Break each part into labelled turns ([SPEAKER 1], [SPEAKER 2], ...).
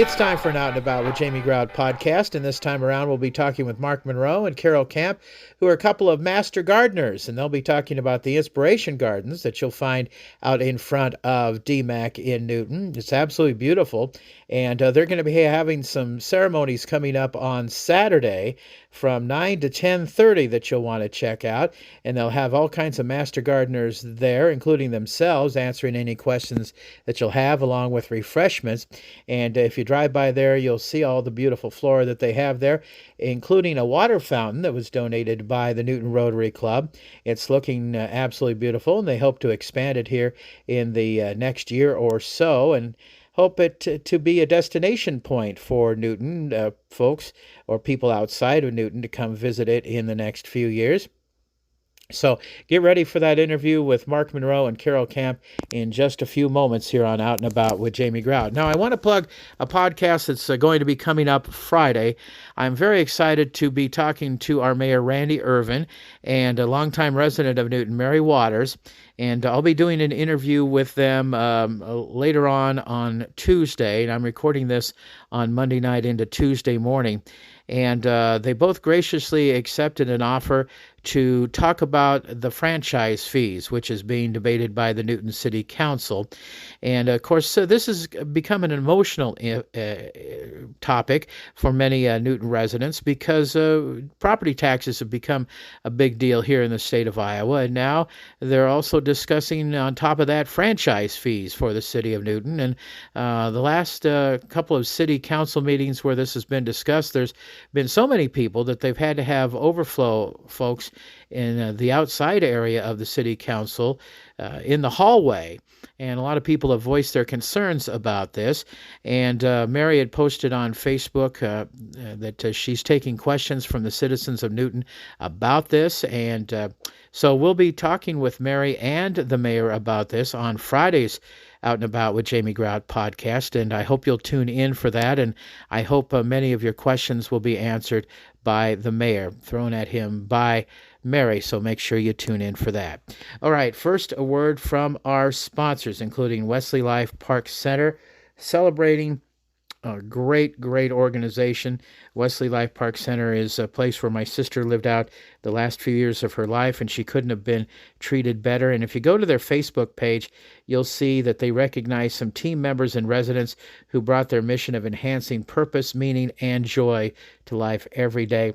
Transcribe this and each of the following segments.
[SPEAKER 1] It's time for an Out and About with Jamie Grout podcast, and this time around we'll be talking with Mark Monroe and Carol Camp, who are a couple of master gardeners, and they'll be talking about the inspiration gardens that you'll find out in front of DMACC in Newton. It's absolutely beautiful, and they're going to be having some ceremonies coming up on Saturday from 9 to 10:30 that you'll want to check out, and they'll have all kinds of master gardeners there, including themselves, answering any questions that you'll have, along with refreshments. And if you drive by there, you'll see all the beautiful flora that they have there, including a water fountain that was donated by the Newton Rotary Club. It's looking absolutely beautiful, and they hope to expand it here in the next year or so, and hope it to be a destination point for Newton folks or people outside of Newton to come visit it in the next few years. So get ready for that interview with Mark Monroe and Carol Camp in just a few moments here on Out and About with Jamie Grout. Now, I want to plug a podcast that's going to be coming up Friday. I'm very excited to be talking to our Mayor, Randy Irvin, and a longtime resident of Newton, Mary Waters. And I'll be doing an interview with them later on Tuesday, and I'm recording this on Monday night into Tuesday morning. And they both graciously accepted an offer to talk about the franchise fees, which is being debated by the Newton City Council. And, of course, this has become an emotional topic for many Newton residents because property taxes have become a big deal here in the state of Iowa. And now they're also discussing, on top of that, franchise fees for the city of Newton. And the last couple of city council meetings where this has been discussed, there's been so many people that they've had to have overflow folks in the outside area of the city council in the hallway. And a lot of people have voiced their concerns about this. And Mary had posted on Facebook that she's taking questions from the citizens of Newton about this. And so we'll be talking with Mary and the mayor about this on Friday's Out and About with Jamie Grout podcast, and I hope you'll tune in for that, and I hope many of your questions will be answered by the mayor, thrown at him by Mary, so make sure you tune in for that. All right, first a word from our sponsors, including Wesley Life Park Center, celebrating a great organization. Wesley Life Park Center is a place where my sister lived out the last few years of her life, and she couldn't have been treated better. And if you go to their Facebook page, you'll see that they recognize some team members and residents who brought their mission of enhancing purpose, meaning, and joy to life every day.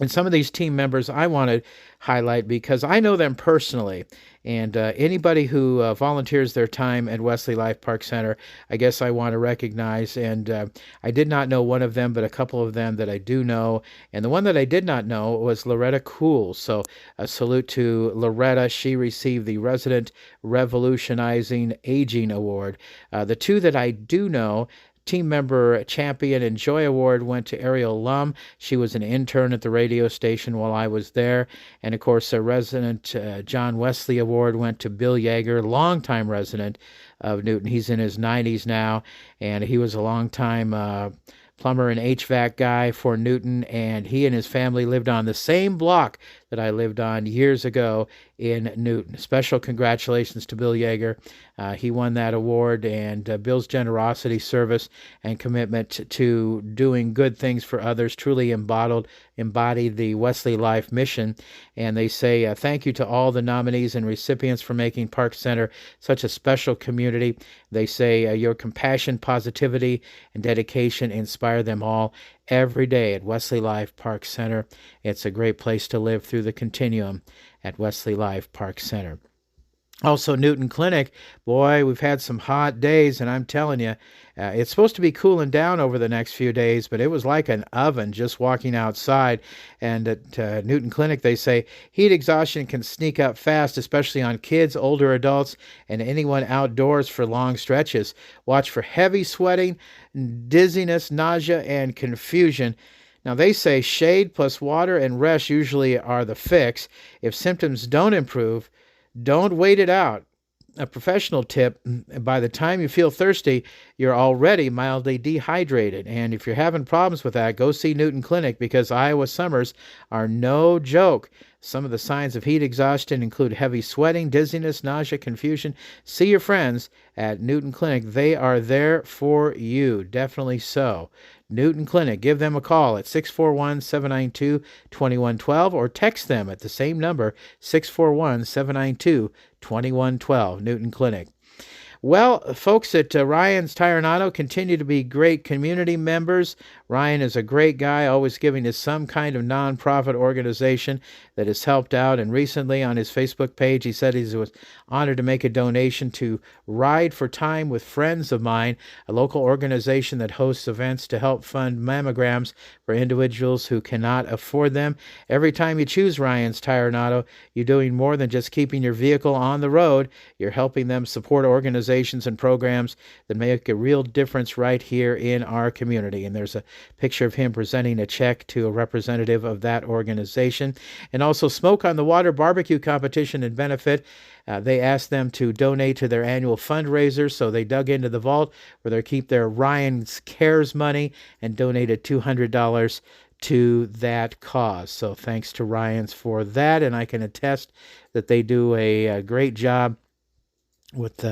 [SPEAKER 1] And some of these team members I want to highlight because I know them personally. And anybody who volunteers their time at Wesley Life Park Center, I guess I want to recognize. And I did not know one of them, but a couple of them that I do know. And the one that I did not know was Loretta Cool. So a salute to Loretta. She received the Resident Revolutionizing Aging Award. The two that I do know, Team Member Champion and Joy Award went to Ariel Lum. She was an intern at the radio station while I was there. And, of course, a resident John Wesley Award went to Bill Yeager, longtime resident of Newton. He's in his 90s now, and he was a longtime plumber and HVAC guy for Newton, and he and his family lived on the same block that I lived on years ago in Newton. Special congratulations to Bill Yeager. He won that award, and Bill's generosity, service, and commitment to doing good things for others truly embodied the Wesley Life mission. And they say thank you to all the nominees and recipients for making Park Center such a special community. They say your compassion, positivity, and dedication inspire them all every day at Wesley Life Park Center. It's a great place to live through the continuum at Wesley Life Park Center. Also, Newton Clinic, boy, we've had some hot days, and I'm telling you, it's supposed to be cooling down over the next few days, but it was like an oven just walking outside. And at Newton Clinic, they say heat exhaustion can sneak up fast, especially on kids, older adults, and anyone outdoors for long stretches. Watch for heavy sweating, dizziness, nausea, and confusion. Now, they say shade plus water and rest usually are the fix. If symptoms don't improve, don't wait it out. a professional tip, by the time you feel thirsty, you're already mildly dehydrated. And if you're having problems with that, go see Newton Clinic, because Iowa summers are no joke. Some of the signs of heat exhaustion include heavy sweating, dizziness, nausea, confusion. See your friends at Newton Clinic. They are there for you. Definitely so. Newton Clinic. Give them a call at 641-792-2112 or text them at the same number, 641-792-2112. Newton Clinic. Well, folks at Ryan's Tire and Auto continue to be great community members. Ryan is a great guy, always giving to some kind of nonprofit organization that has helped out. And recently on his Facebook page, he said he was honored to make a donation to Ride for Time with Friends of Mine, a local organization that hosts events to help fund mammograms for individuals who cannot afford them. Every time you choose Ryan's Tire and Auto, you're doing more than just keeping your vehicle on the road. You're helping them support organizations and programs that make a real difference right here in our community. And there's a picture of him presenting a check to a representative of that organization. And also Smoke on the Water barbecue competition and benefit. They asked them to donate to their annual fundraiser, so they dug into the vault where they keep their Ryan's Cares money and donated $200 to that cause. So thanks to Ryan's for that, and I can attest that they do a great job with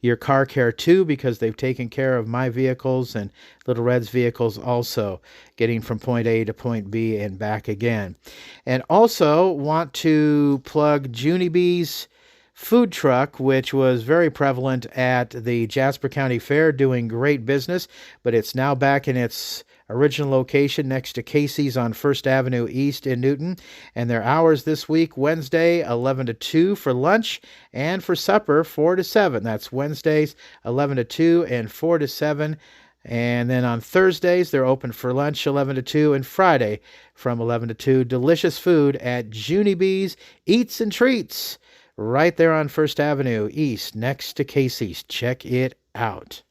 [SPEAKER 1] your car care too, because they've taken care of my vehicles and Little Red's vehicles also, getting from point A to point B and back again. And also want to plug Junie B's food truck, which was very prevalent at the Jasper County Fair, doing great business, but it's now back in its original location next to Casey's on First Avenue East in Newton. And their hours this week: Wednesday 11 to 2 for lunch, and for supper 4 to 7. That's Wednesdays 11 to 2 and 4 to 7. And then on Thursdays, they're open for lunch 11 to 2, and Friday from 11 to 2. Delicious food at Junie B's Eats and Treats, right there on First Avenue East next to Casey's. Check it out.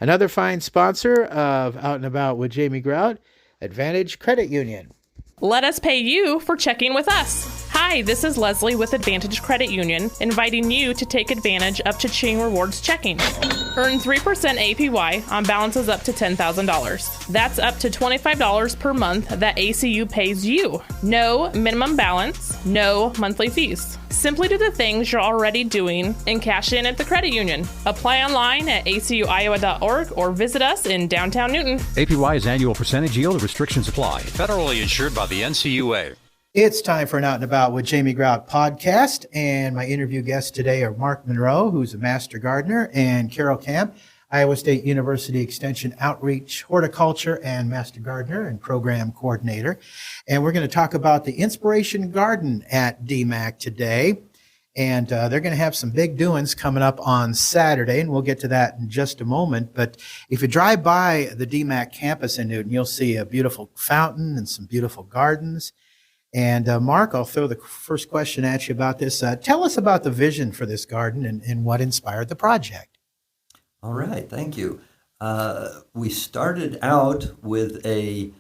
[SPEAKER 1] Another fine sponsor of Out and About with Jamie Grout, Advantage Credit Union.
[SPEAKER 2] Let us pay you for checking with us. Hi, this is Leslie with Advantage Credit Union, inviting you to take advantage of Cha-Ching Rewards checking. Earn 3% APY on balances up to $10,000. That's up to $25 per month that ACU pays you. No minimum balance, no monthly fees. Simply do the things you're already doing and cash in at the credit union. Apply online at acuiowa.org or visit us in downtown Newton.
[SPEAKER 3] APY is annual percentage yield. Restrictions apply. Federally insured by the NCUA.
[SPEAKER 1] It's time for an Out and About with Jamie Grout podcast, and my interview guests today are Mark Monroe, who's a master gardener, and Carol Camp, Iowa State University Extension Outreach Horticulture and Master Gardener and Program Coordinator. And we're going to talk about the Inspiration Garden at DMACC today. And they're going to have some big doings coming up on Saturday, and we'll get to that in just a moment. But if you drive by the DMACC campus in Newton, you'll see a beautiful fountain and some beautiful gardens. And Mark, I'll throw the first question at you about this. Tell us about the vision for this garden and what inspired the project.
[SPEAKER 4] All right, thank you. We started out with a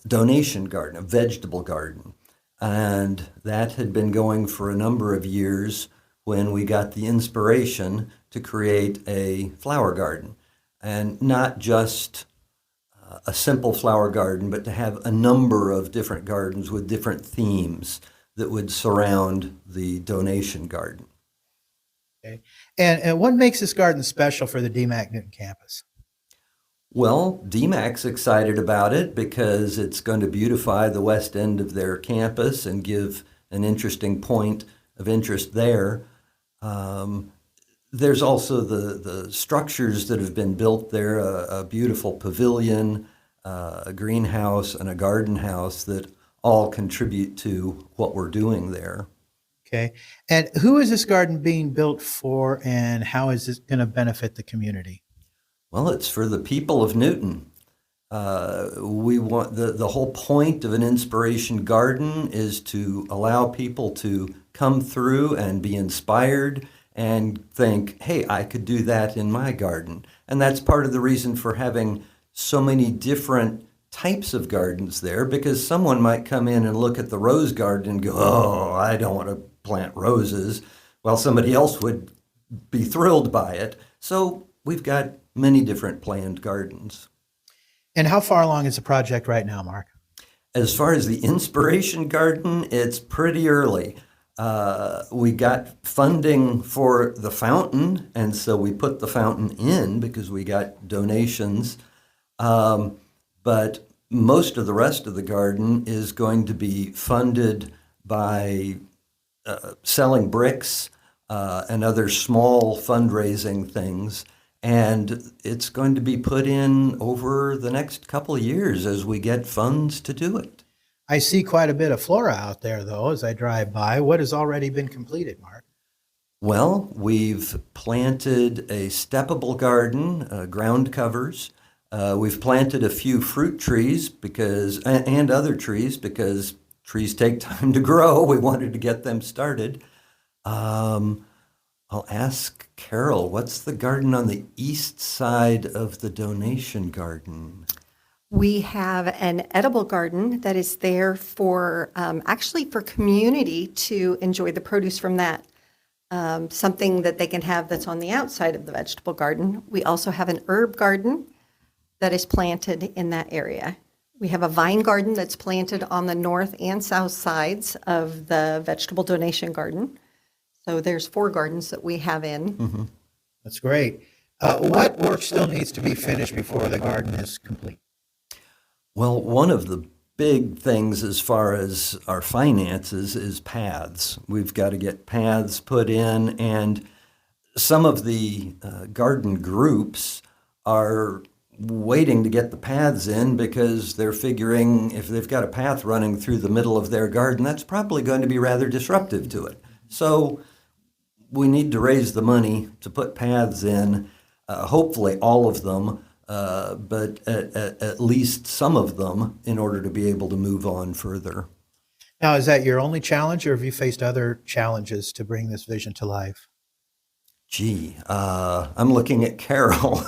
[SPEAKER 4] donation garden, a vegetable garden, and that had been going for a number of years when we got the inspiration to create a flower garden, and not just a simple flower garden, but to have a number of different gardens with different themes that would surround the donation garden.
[SPEAKER 1] Okay. And what makes this garden special for the DMACC Newton campus?
[SPEAKER 4] Well, DMACC's excited about it because it's going to beautify the west end of their campus and give an interesting point of interest there. There's also the structures that have been built there, a beautiful pavilion, a greenhouse, and a garden house that all contribute to what we're doing there.
[SPEAKER 1] Okay. And who is this garden being built for, and how is this going to benefit the community?
[SPEAKER 4] Well, it's for the people of Newton. We want the whole point of an inspiration garden is to allow people to come through and be inspired and think, hey, I could do that in my garden. And that's part of the reason for having so many different types of gardens there, because someone might come in and look at the rose garden and go, oh, I don't want to plant roses. while somebody else would be thrilled by it. So we've got many different planned gardens.
[SPEAKER 1] And how far along is the project right now, Mark?
[SPEAKER 4] As far as the inspiration garden, it's pretty early. We got funding for the fountain, and so we put the fountain in because we got donations. But most of the rest of the garden is going to be funded by selling bricks and other small fundraising things. And it's going to be put in over the next couple of years as we get funds to do it.
[SPEAKER 1] I see quite a bit of flora out there, though, as I drive by. What has already been completed, Mark?
[SPEAKER 4] Well, we've planted a steppable garden, ground covers. We've planted a few fruit trees and other trees because trees take time to grow. We wanted to get them started. I'll ask Carol, what's the garden on the east side of the donation garden?
[SPEAKER 5] We have an edible garden that is there for actually for community to enjoy the produce from that. Something that they can have that's on the outside of the vegetable garden. We also have an herb garden that is planted in that area. We have a vine garden that's planted on the north and south sides of the vegetable donation garden. So there's 4 gardens that we have in.
[SPEAKER 4] Mm-hmm.
[SPEAKER 1] That's great. What work still needs to be finished before the garden is complete?
[SPEAKER 4] Well, one of the big things as far as our finances is paths. We've got to get paths put in, and some of the garden groups are waiting to get the paths in because they're figuring if they've got a path running through the middle of their garden, that's probably going to be rather disruptive to it. So we need to raise the money to put paths in, hopefully all of them, but at least some of them in order to be able to move on further.
[SPEAKER 1] Now, is that your only challenge, or have you faced other challenges to bring this vision to life?
[SPEAKER 4] Gee, I'm looking at Carol.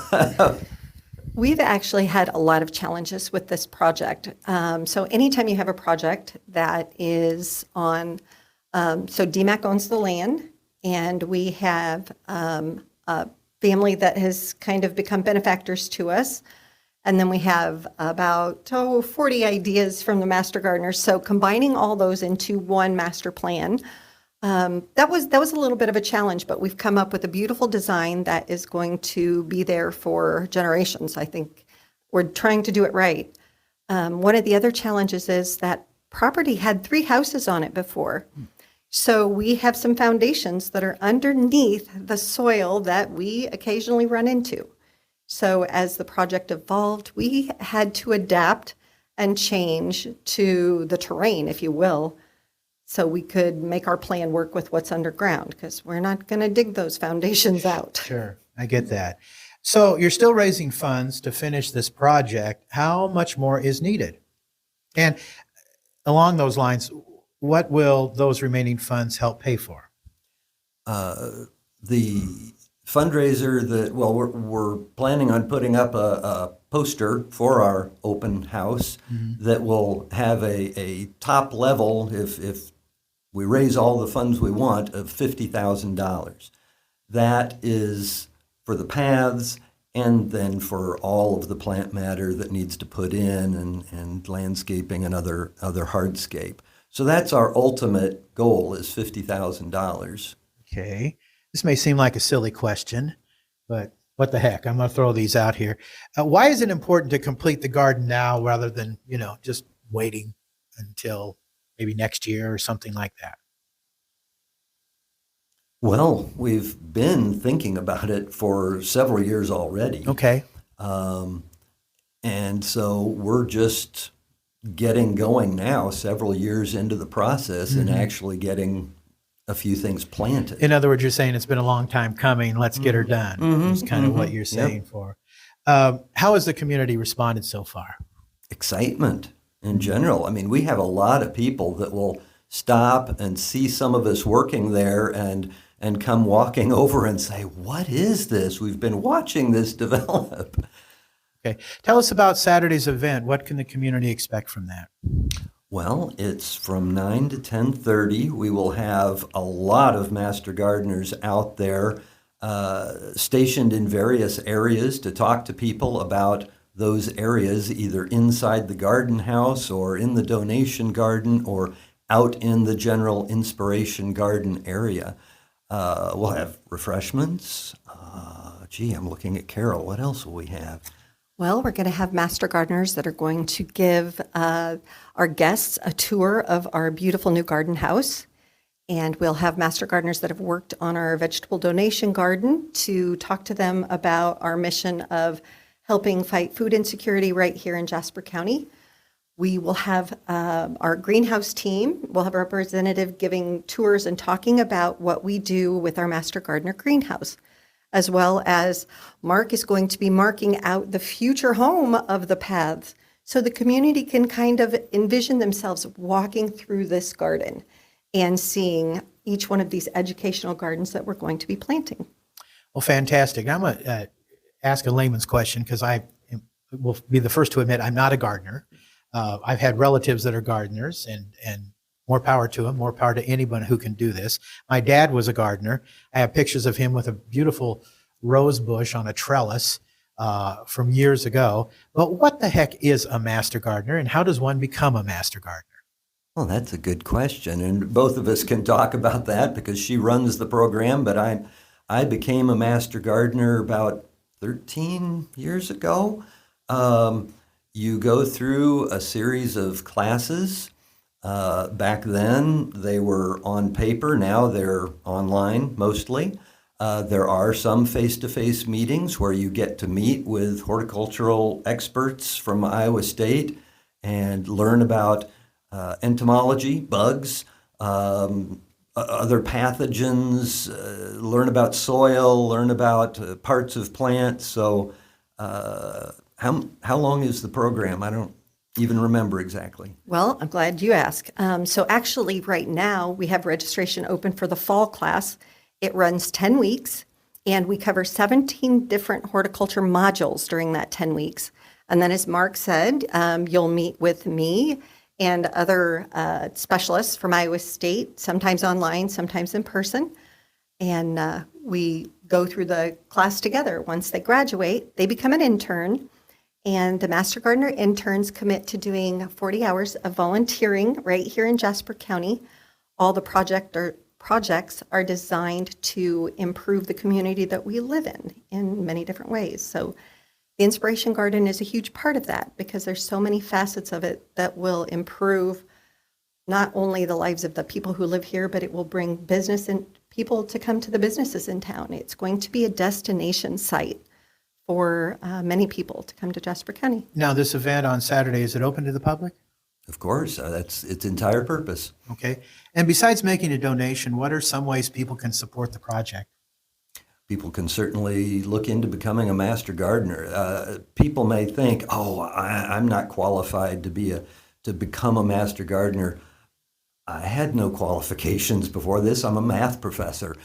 [SPEAKER 5] We've actually had a lot of challenges with this project. So anytime you have a project that is on, so DMACC owns the land, and we have a family that has kind of become benefactors to us. And then we have about 40 ideas from the master gardeners. So combining all those into one master plan, that was a little bit of a challenge, but we've come up with a beautiful design that is going to be there for generations. I think we're trying to do it right. One of the other challenges is that property had 3 houses on it before. So we have some foundations that are underneath the soil that we occasionally run into. So as the project evolved, we had to adapt and change to the terrain, if you will, so we could make our plan work with what's underground, because we're not going to dig those foundations out.
[SPEAKER 1] Sure, I get that. So you're still raising funds to finish this project. How much more is needed? And along those lines, what will those remaining funds help pay for?
[SPEAKER 4] The fundraiser we're planning on putting up a poster for our open house that will have a top level, if we raise all the funds we want, of $50,000. That is for the paths and then for all of the plant matter that needs to put in and landscaping and other hardscape. So that's our ultimate goal, is $50,000.
[SPEAKER 1] Okay. This may seem like a silly question, but what the heck? I'm going to throw these out here. Why is it important to complete the garden now rather than, just waiting until maybe next year or something like that?
[SPEAKER 4] Well, we've been thinking about it for several years already.
[SPEAKER 1] Okay.
[SPEAKER 4] And so we're just getting going now, several years into the process, and actually getting a few things planted.
[SPEAKER 1] In other words, you're saying it's been a long time coming. Let's get her done. Is kind of what you're saying for. How has the community responded so far?
[SPEAKER 4] Excitement in general. I mean, we have a lot of people that will stop and see some of us working there and come walking over and say, "What is this? We've been watching this develop."
[SPEAKER 1] Okay. Tell us about Saturday's event. What can the community expect from that?
[SPEAKER 4] Well, it's from 9 to 10:30. We will have a lot of master gardeners out there stationed in various areas to talk to people about those areas, either inside the garden house or in the donation garden or out in the general inspiration garden area. We'll have refreshments. I'm looking at Carol. What else will we have?
[SPEAKER 5] Well, we're going to have master gardeners that are going to give our guests a tour of our beautiful new garden house. And we'll have master gardeners that have worked on our vegetable donation garden to talk to them about our mission of helping fight food insecurity right here in Jasper County. We will have our greenhouse team. We'll have a representative giving tours and talking about what we do with our master gardener greenhouse, as well as Mark is going to be marking out the future home of the paths so the community can kind of envision themselves walking through this garden and seeing each one of these educational gardens that we're going to be planting.
[SPEAKER 1] Well, fantastic. I'm going to ask a layman's question because will be the first to admit I'm not a gardener. I've had relatives that are gardeners, and more power to them, more power to anyone who can do this. My dad was a gardener. I have pictures of him with a beautiful rose bush on a trellis from years ago. But what the heck is a master gardener, and how does one become a master gardener?
[SPEAKER 4] Well, that's a good question, and both of us can talk about that because she runs the program, but I became a master gardener about 13 years ago. You go through a series of classes. Back then, they were on paper. Now they're online mostly. There are some face-to-face meetings where you get to meet with horticultural experts from Iowa State and learn about entomology, bugs, other pathogens, learn about soil, learn about parts of plants. So how long is the program? I don't even remember exactly.
[SPEAKER 5] Well, I'm glad you asked. So actually right now we have registration open for the fall class. It runs 10 weeks and we cover 17 different horticulture modules during that 10 weeks. And then as Mark said, you'll meet with me and other specialists from Iowa State, sometimes online, sometimes in person. And we go through the class together. Once they graduate, they become an intern. And the Master Gardener interns commit to doing 40 hours of volunteering right here in Jasper County. All the projects are designed to improve the community that we live in many different ways. So the Inspiration Garden is a huge part of that because there's so many facets of it that will improve not only the lives of the people who live here, but it will bring business and people to come to the businesses in town. It's going to be a destination site for many people to come to Jasper County.
[SPEAKER 1] Now, this event on Saturday, is it open to the public?
[SPEAKER 4] Of course, that's its entire purpose.
[SPEAKER 1] Okay. And besides making a donation, what are some ways people can support the project?
[SPEAKER 4] People can certainly look into becoming a master gardener. People may think, I'm not qualified to become a master gardener. I had no qualifications before this. I'm a math professor.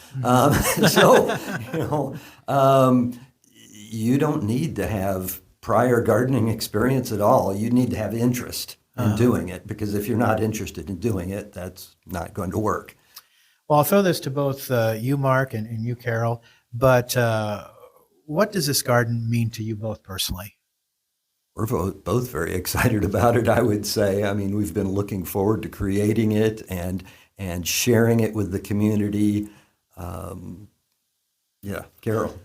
[SPEAKER 4] You don't need to have prior gardening experience at all. You need to have interest in doing it, because if you're not interested in doing it, that's not going to work.
[SPEAKER 1] Well, I'll throw this to both you, Mark, and you, Carol, but what does this garden mean to you both personally?
[SPEAKER 4] We're both very excited about it, I would say. I mean, we've been looking forward to creating it and sharing it with the community. Yeah, Carol.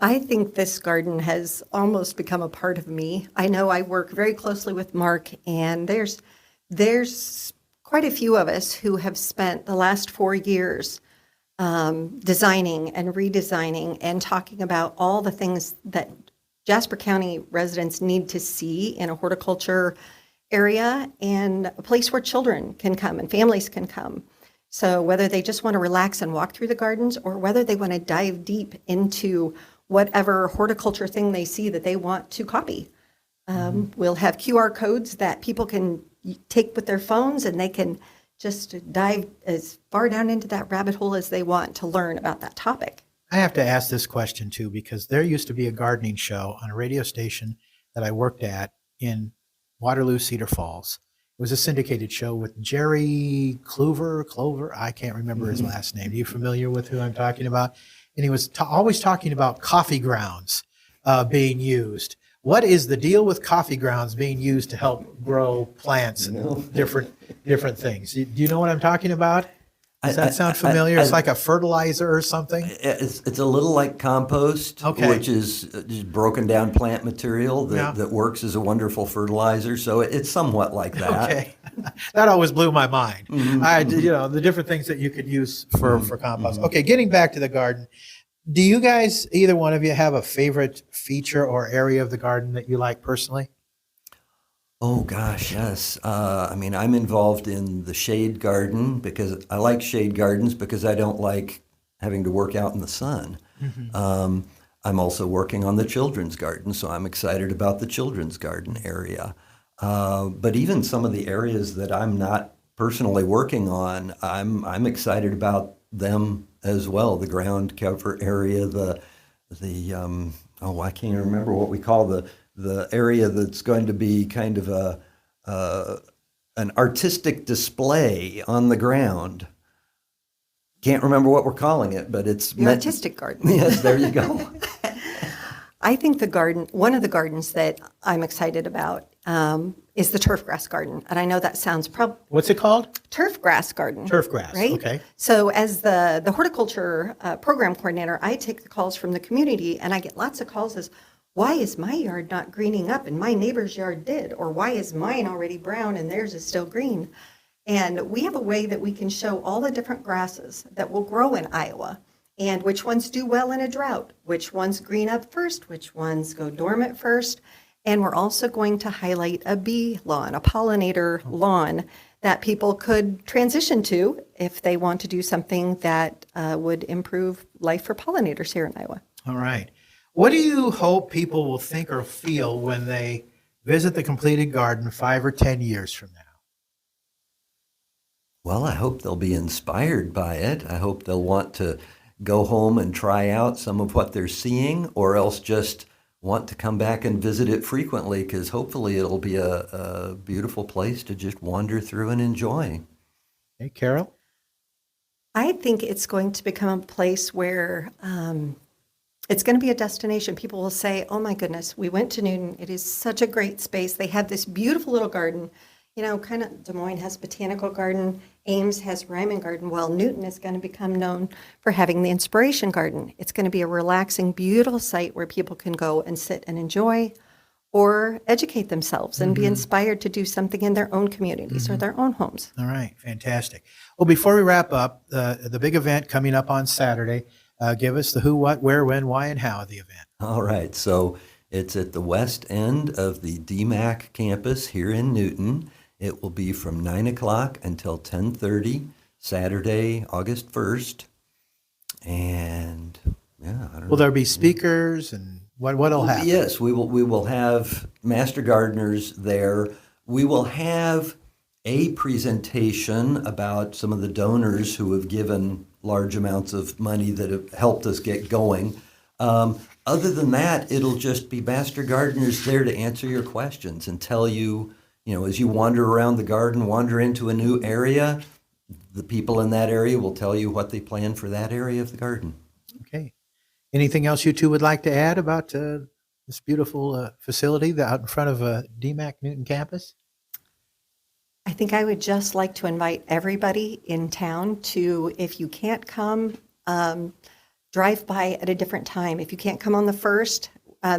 [SPEAKER 5] I think this garden has almost become a part of me. I know I work very closely with Mark, and there's quite a few of us who have spent the last 4 years designing and redesigning and talking about all the things that Jasper County residents need to see in a horticulture area and a place where children can come and families can come. So whether they just want to relax and walk through the gardens or whether they want to dive deep into whatever horticulture thing they see that they want to copy. We'll have QR codes that people can take with their phones and they can just dive as far down into that rabbit hole as they want to learn about that topic.
[SPEAKER 1] I have to ask this question too, because there used to be a gardening show on a radio station that I worked at in Waterloo, Cedar Falls. was a syndicated show with Jerry Clover. I can't remember his last name. Are you familiar with who I'm talking about? And he was always talking about coffee grounds being used. What is the deal with coffee grounds being used to help grow plants and different things? Do you know what I'm talking about? Does that sound familiar? It's like a fertilizer or something?
[SPEAKER 4] It's a little like compost, which is just broken down plant material that works as a wonderful fertilizer. So it's somewhat like that.
[SPEAKER 1] Okay. That always blew my mind. The different things that you could use for compost. Okay, getting back to the garden. Do you guys, either one of you, have a favorite feature or area of the garden that you like personally?
[SPEAKER 4] Oh gosh, yes. I'm involved in the shade garden because I like shade gardens because I don't like having to work out in the sun. I'm also working on the children's garden, so I'm excited about the children's garden area. But even some of the areas that I'm not personally working on, I'm excited about them as well. The ground cover area, I can't even remember what we call the area that's going to be kind of an artistic display on the ground. Can't remember what we're calling it, but it's
[SPEAKER 5] the artistic garden.
[SPEAKER 4] Yes, there you go.
[SPEAKER 5] I think one of the gardens that I'm excited about is the turf grass garden. And I know that sounds
[SPEAKER 1] What's it called?
[SPEAKER 5] Turf grass garden.
[SPEAKER 1] Turf grass,
[SPEAKER 5] right?
[SPEAKER 1] Okay.
[SPEAKER 5] So as the horticulture program coordinator, I take the calls from the community, and I get lots of calls as, why is my yard not greening up and my neighbor's yard did? Or why is mine already brown and theirs is still green? And we have a way that we can show all the different grasses that will grow in Iowa and which ones do well in a drought, which ones green up first, which ones go dormant first. And we're also going to highlight a bee lawn, a pollinator lawn that people could transition to if they want to do something that would improve life for pollinators here in Iowa.
[SPEAKER 1] All right. What do you hope people will think or feel when they visit the completed garden 5 or 10 years from now?
[SPEAKER 4] Well, I hope they'll be inspired by it. I hope they'll want to go home and try out some of what they're seeing, or else just want to come back and visit it frequently, because hopefully it'll be a beautiful place to just wander through and enjoy.
[SPEAKER 1] Hey, Carol?
[SPEAKER 5] I think it's going to become a place where it's going to be a destination. People will say, oh my goodness, we went to Newton. It is such a great space. They have this beautiful little garden. You know, kind of Des Moines has Botanical Garden, Ames has Ryman Garden. Well, Newton is going to become known for having the Inspiration Garden. It's going to be a relaxing, beautiful site where people can go and sit and enjoy or educate themselves and be inspired to do something in their own communities or their own homes.
[SPEAKER 1] All right, fantastic. Well, before we wrap up, the big event coming up on Saturday, give us the who, what, where, when, why, and how of the event.
[SPEAKER 4] All right, so it's at the west end of the DMACC campus here in Newton. It will be from 9 o'clock until 10:30, Saturday, August 1st. And yeah, I don't know.
[SPEAKER 1] Will there be speakers, and what'll happen?
[SPEAKER 4] Yes, we will have master gardeners there. We will have a presentation about some of the donors who have given large amounts of money that have helped us get going. Other than that, it'll just be master gardeners there to answer your questions and tell you, as you wander around the garden, wander into a new area, the people in that area will tell you what they plan for that area of the garden.
[SPEAKER 1] Okay. Anything else you two would like to add about this beautiful facility out in front of DMACC Newton campus?
[SPEAKER 5] I think I would just like to invite everybody in town to, if you can't come, drive by at a different time. If you can't come on the 1st,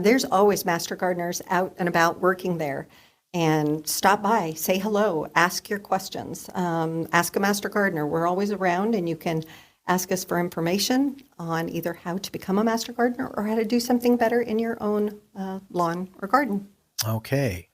[SPEAKER 5] there's always master gardeners out and about working there. And stop by, say hello, ask your questions, ask a master gardener. We're always around, and you can ask us for information on either how to become a master gardener or how to do something better in your own lawn or garden.
[SPEAKER 1] Okay.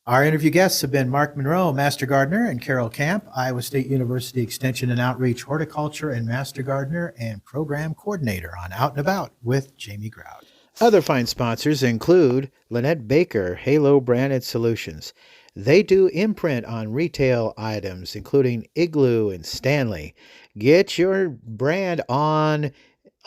[SPEAKER 1] Our interview guests have been Mark Monroe, Master Gardener, and Carol Camp, Iowa State University Extension and Outreach Horticulture and Master Gardener and Program Coordinator on Out and About with Jamie Grout. Other fine sponsors include Lynette Baker, Halo Branded Solutions. They do imprint on retail items, including Igloo and Stanley. Get your brand on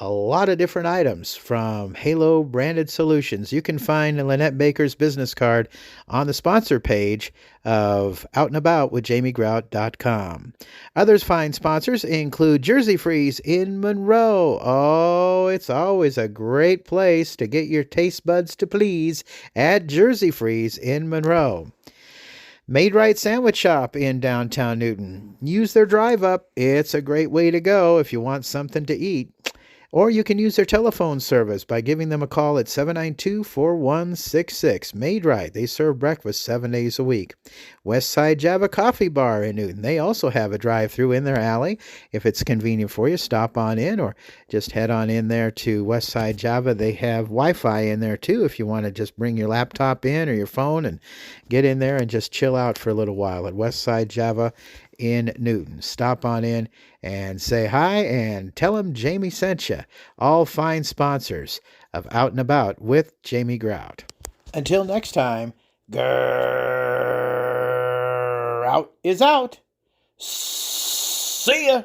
[SPEAKER 1] a lot of different items from Halo branded solutions. You can find Lynette Baker's business card on the sponsor page of OutandAboutWithJamieGrout.com. Others fine sponsors include Jersey Freeze in Monroe. Oh, it's always a great place to get your taste buds to please at Jersey Freeze in Monroe. Made Right Sandwich Shop in downtown Newton. Use their drive up. It's a great way to go if you want something to eat. Or you can use their telephone service by giving them a call at 792-4166. Made Right. They serve breakfast 7 days a week. Westside Java Coffee Bar in Newton. They also have a drive-thru in their alley. If it's convenient for you, stop on in or just head on in there to Westside Java. They have Wi-Fi in there too if you want to just bring your laptop in or your phone and get in there and just chill out for a little while at Westside Java in Newton. Stop on in and say hi and tell them Jamie sent you. All fine sponsors of Out and About with Jamie Grout. Until next time, Grout is out. See ya.